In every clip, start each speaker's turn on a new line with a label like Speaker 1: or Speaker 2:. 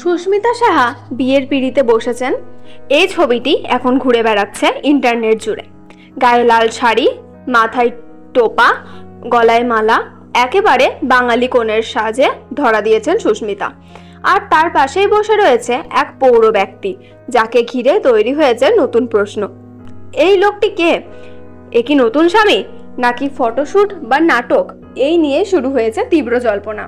Speaker 1: সুস্মিতা সাহা বিয়ের পিঁড়িতে বসেছেন। এই ছবিটি এখন ঘুরে বেড়াচ্ছে ইন্টারনেট জুড়ে। গায়ে লাল শাড়ি, মাথায় টোপা, গলায় মালা, একেবারে বাঙালি কনের সাজে ধরা দিয়েছেন সুস্মিতা। আর তার পাশেই বসে রয়েছে এক পৌর ব্যক্তি, যাকে ঘিরে তৈরি হয়েছে নতুন প্রশ্ন। এই লোকটি কে? এ কি নতুন স্বামী, নাকি ফটোশুট বা নাটক? এই নিয়ে শুরু হয়েছে তীব্র জল্পনা।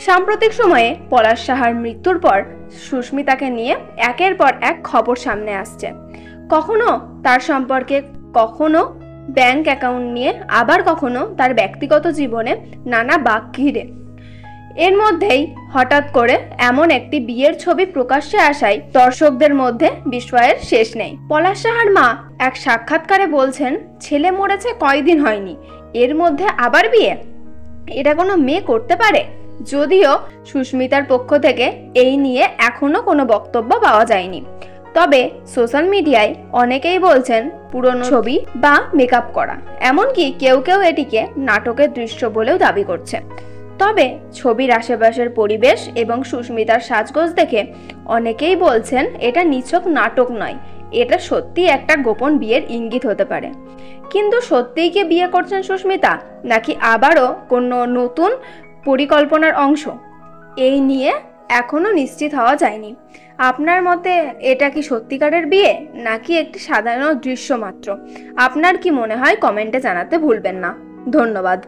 Speaker 1: সাম্প্রতিক সময়ে পলাশ সাহার মৃত্যুর পর সুস্মিতাকে নিয়ে একের পর এক খবর সামনে আসছে। কখনো তার সম্পর্কে, কখনো ব্যাংক অ্যাকাউন্ট নিয়ে, আবার কখনো তার ব্যক্তিগত জীবনে নানা বাঁক ঘিরে। এর মধ্যেই হঠাৎ করে এমন একটি বিয়ের ছবি প্রকাশ্যে আসায় দর্শকদের মধ্যে বিস্ময়ের শেষ নেই। পলাশ সাহার মা এক সাক্ষাৎকারে বলছেন, ছেলে মরেছে কয়দিন হয়নি, এর মধ্যে আবার বিয়ে? এটা কোনো মেয়ে করতে পারে? যদিও সুস্মিতার পক্ষ থেকে এই নিয়ে এখনো কোনো বক্তব্য পাওয়া যায়নি, তবে সোশ্যাল মিডিয়ায় অনেকেই বলছেন পুরনো ছবি বা মেকআপ করা, এমনকি কেউ কেউ এটিকে নাটকের দৃশ্য বলেও দাবি করছে। তবে ছবির আশেপাশের পরিবেশ এবং সুস্মিতার সাজগোজ দেখে অনেকেই বলছেন এটা নিছক নাটক নয়, এটা সত্যি একটা গোপন বিয়ের ইঙ্গিত হতে পারে। কিন্তু সত্যিই কি বিয়ে করছেন সুস্মিতা, নাকি আবারও কোনো নতুন পরিকল্পনার অংশ? এই নিয়ে এখনো নিশ্চিত হওয়া যায়নি। আপনার মতে এটা কি সত্যিকারের বিয়ে, নাকি একটি সাধারণ দৃশ্য মাত্র? আপনার কি মনে হয় কমেন্টে জানাতে ভুলবেন না। ধন্যবাদ।